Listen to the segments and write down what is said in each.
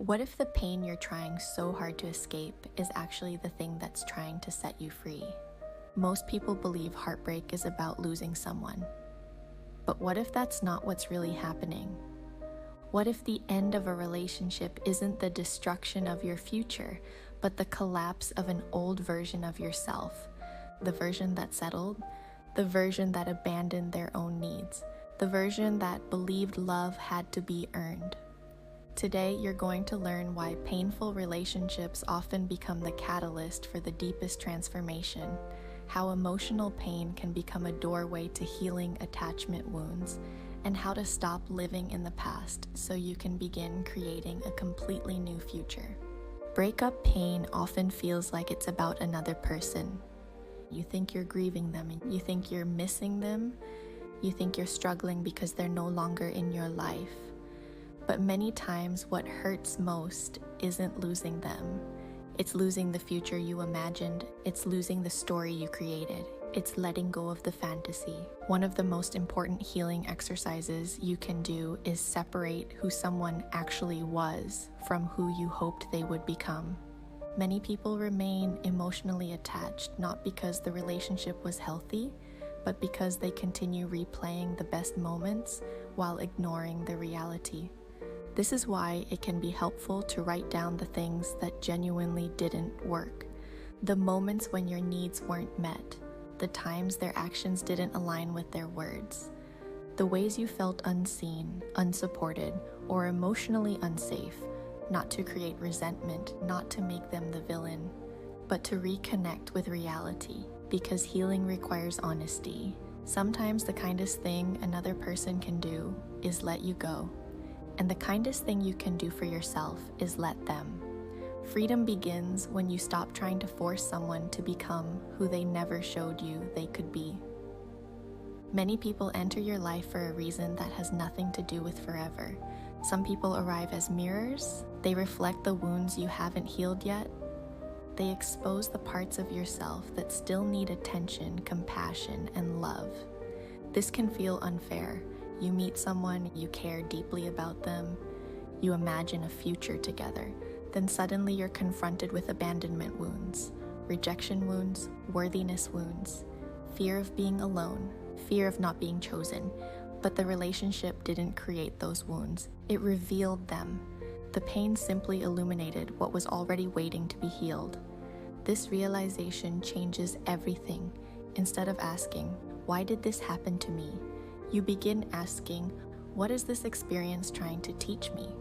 What if the pain you're trying so hard to escape is actually the thing that's trying to set you free? Most people believe heartbreak is about losing someone. But what if that's not what's really happening? What if the end of a relationship isn't the destruction of your future, but the collapse of an old version of yourself? The version that settled, the version that abandoned their own needs, the version that believed love had to be earned. Today, you're going to learn why painful relationships often become the catalyst for the deepest transformation, how emotional pain can become a doorway to healing attachment wounds, and how to stop living in the past so you can begin creating a completely new future. Breakup pain often feels like it's about another person. You think you're grieving them, and you think you're missing them, you think you're struggling because they're no longer in your life. But many times what hurts most isn't losing them. It's losing the future you imagined. It's losing the story you created. It's letting go of the fantasy. One of the most important healing exercises you can do is separate who someone actually was from who you hoped they would become. Many people remain emotionally attached not because the relationship was healthy, but because they continue replaying the best moments while ignoring the reality. This is why it can be helpful to write down the things that genuinely didn't work, the moments when your needs weren't met, the times their actions didn't align with their words, the ways you felt unseen, unsupported, or emotionally unsafe, not to create resentment, not to make them the villain, but to reconnect with reality, because healing requires honesty. Sometimes the kindest thing another person can do is let you go. And the kindest thing you can do for yourself is let them. Freedom begins when you stop trying to force someone to become who they never showed you they could be. Many people enter your life for a reason that has nothing to do with forever. Some people arrive as mirrors. They reflect the wounds you haven't healed yet. They expose the parts of yourself that still need attention, compassion, and love. This can feel unfair. You meet someone, you care deeply about them, you imagine a future together, then suddenly you're confronted with abandonment wounds, rejection wounds, worthiness wounds, fear of being alone, fear of not being chosen. But the relationship didn't create those wounds, it revealed them. The pain simply illuminated what was already waiting to be healed. This realization changes everything. Instead of asking, "Why did this happen to me?" you begin asking, "What is this experience trying to teach me?"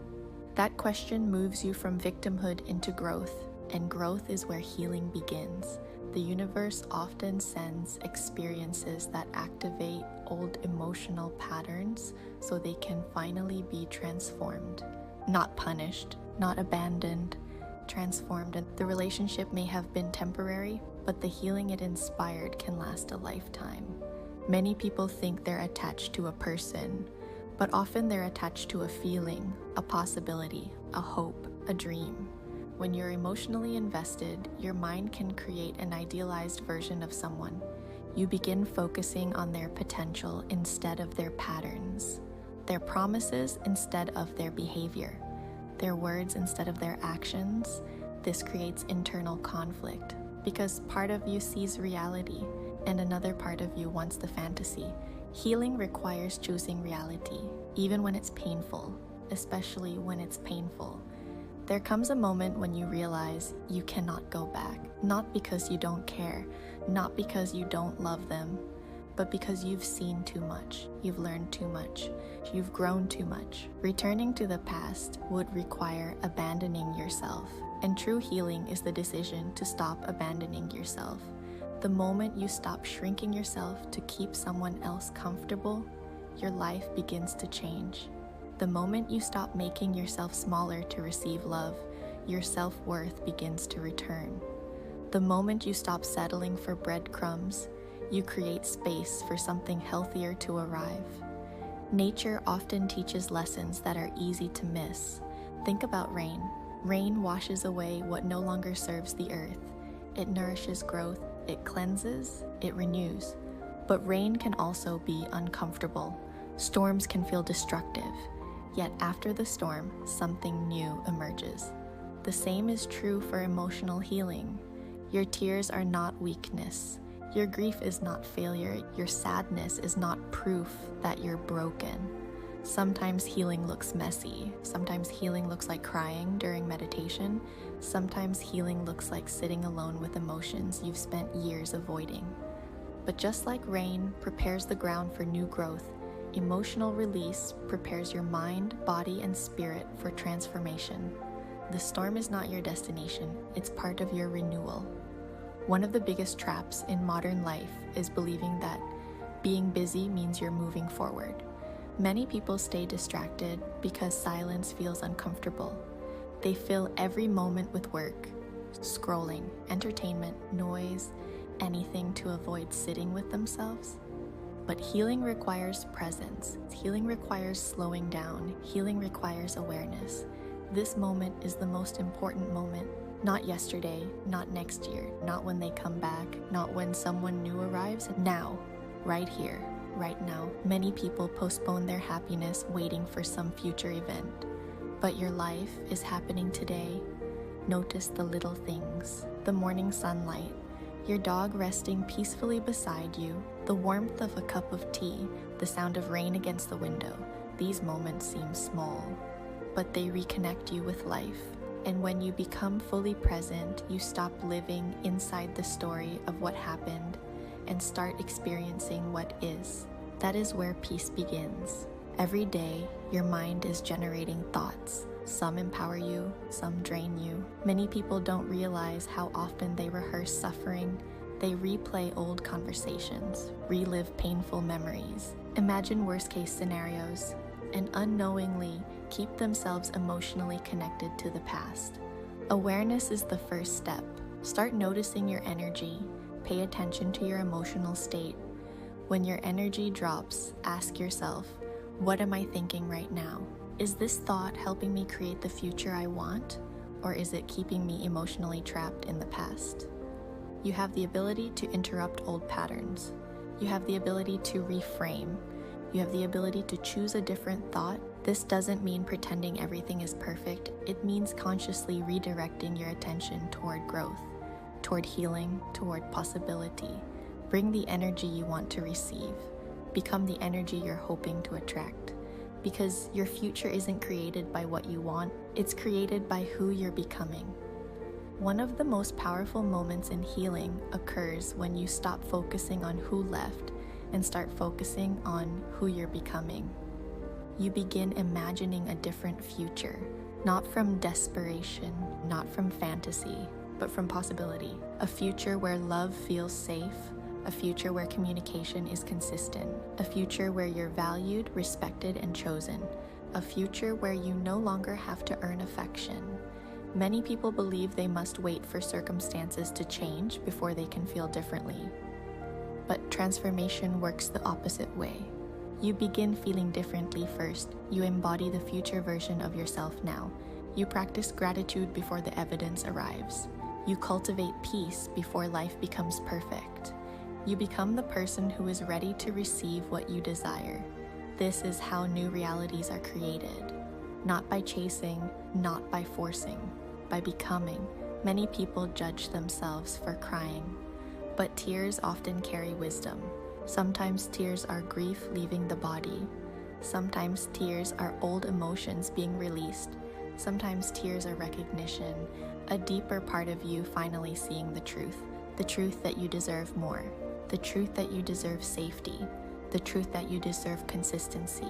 That question moves you from victimhood into growth, and growth is where healing begins. The universe often sends experiences that activate old emotional patterns so they can finally be transformed. Not punished, not abandoned, transformed. And the relationship may have been temporary, but the healing it inspired can last a lifetime. Many people think they're attached to a person, but often they're attached to a feeling, a possibility, a hope, a dream. When you're emotionally invested, your mind can create an idealized version of someone. You begin focusing on their potential instead of their patterns, their promises instead of their behavior, their words instead of their actions. This creates internal conflict because part of you sees reality and another part of you wants the fantasy. Healing requires choosing reality, even when it's painful, especially when it's painful. There comes a moment when you realize you cannot go back, not because you don't care, not because you don't love them, but because you've seen too much, you've learned too much, you've grown too much. Returning to the past would require abandoning yourself, and true healing is the decision to stop abandoning yourself. The moment you stop shrinking yourself to keep someone else comfortable, your life begins to change. The moment you stop making yourself smaller to receive love, your self-worth begins to return. The moment you stop settling for breadcrumbs, you create space for something healthier to arrive. Nature often teaches lessons that are easy to miss. Think about rain. Rain washes away what no longer serves the earth. It nourishes growth. It cleanses, it renews. But rain can also be uncomfortable. Storms can feel destructive. Yet after the storm, something new emerges. The same is true for emotional healing. Your tears are not weakness. Your grief is not failure. Your sadness is not proof that you're broken. Sometimes healing looks messy. Sometimes healing looks like crying during meditation. Sometimes healing looks like sitting alone with emotions you've spent years avoiding. But just like rain prepares the ground for new growth, emotional release prepares your mind, body, and spirit for transformation. The storm is not your destination, it's part of your renewal. One of the biggest traps in modern life is believing that being busy means you're moving forward. Many people stay distracted because silence feels uncomfortable. They fill every moment with work, scrolling, entertainment, noise, anything to avoid sitting with themselves. But healing requires presence. Healing requires slowing down. Healing requires awareness. This moment is the most important moment. Not yesterday, not next year, not when they come back, not when someone new arrives. Now, right here, right now. Many people postpone their happiness waiting for some future event. But your life is happening today. Notice the little things. The morning sunlight, your dog resting peacefully beside you, the warmth of a cup of tea, the sound of rain against the window. These moments seem small, but they reconnect you with life. And when you become fully present, you stop living inside the story of what happened and start experiencing what is. That is where peace begins. Every day, your mind is generating thoughts. Some empower you, some drain you. Many people don't realize how often they rehearse suffering. They replay old conversations, relive painful memories, imagine worst-case scenarios, and unknowingly keep themselves emotionally connected to the past. Awareness is the first step. Start noticing your energy. Pay attention to your emotional state. When your energy drops, ask yourself, what am I thinking right now? Is this thought helping me create the future I want, or is it keeping me emotionally trapped in the past? You have the ability to interrupt old patterns. You have the ability to reframe. You have the ability to choose a different thought. This doesn't mean pretending everything is perfect. It means consciously redirecting your attention toward growth, toward healing, toward possibility. Bring the energy you want to receive. Become the energy you're hoping to attract. Because your future isn't created by what you want, it's created by who you're becoming. One of the most powerful moments in healing occurs when you stop focusing on who left and start focusing on who you're becoming. You begin imagining a different future, not from desperation, not from fantasy, but from possibility. A future where love feels safe, a future where communication is consistent, a future where you're valued, respected, and chosen, a future where you no longer have to earn affection. Many people believe they must wait for circumstances to change before they can feel differently. But transformation works the opposite way. You begin feeling differently first. You embody the future version of yourself now. You practice gratitude before the evidence arrives. You cultivate peace before life becomes perfect. You become the person who is ready to receive what you desire. This is how new realities are created. Not by chasing, not by forcing, by becoming. Many people judge themselves for crying, but tears often carry wisdom. Sometimes tears are grief leaving the body. Sometimes tears are old emotions being released. Sometimes tears are recognition, a deeper part of you finally seeing the truth that you deserve more, the truth that you deserve safety, the truth that you deserve consistency,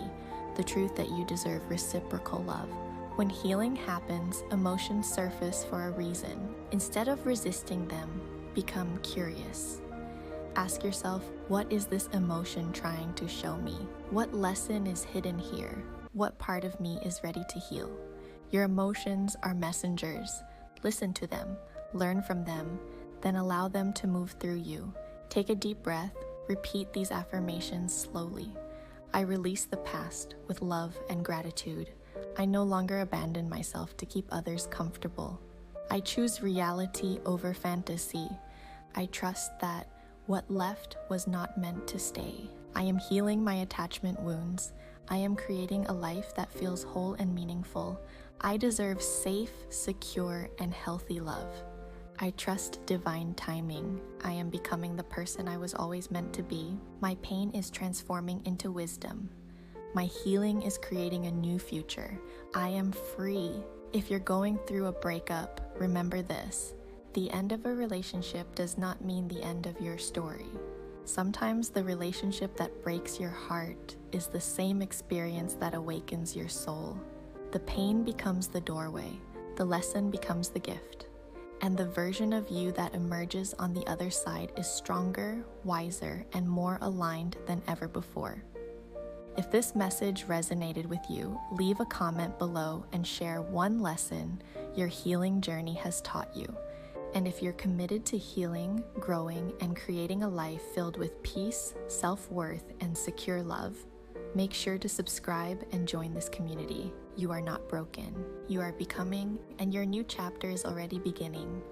the truth that you deserve reciprocal love. When healing happens, emotions surface for a reason. Instead of resisting them, become curious. Ask yourself, what is this emotion trying to show me? What lesson is hidden here? What part of me is ready to heal? Your emotions are messengers. Listen to them, learn from them, then allow them to move through you. Take a deep breath, repeat these affirmations slowly. I release the past with love and gratitude. I no longer abandon myself to keep others comfortable. I choose reality over fantasy. I trust that what left was not meant to stay. I am healing my attachment wounds. I am creating a life that feels whole and meaningful. I deserve safe, secure, and healthy love. I trust divine timing. I am becoming the person I was always meant to be. My pain is transforming into wisdom. My healing is creating a new future. I am free. If you're going through a breakup, remember this: the end of a relationship does not mean the end of your story. Sometimes the relationship that breaks your heart is the same experience that awakens your soul. The pain becomes the doorway, the lesson becomes the gift, and the version of you that emerges on the other side is stronger, wiser, and more aligned than ever before. If this message resonated with you, leave a comment below and share one lesson your healing journey has taught you. And if you're committed to healing, growing, and creating a life filled with peace, self-worth, and secure love, make sure to subscribe and join this community. You are not broken. You are becoming, and your new chapter is already beginning.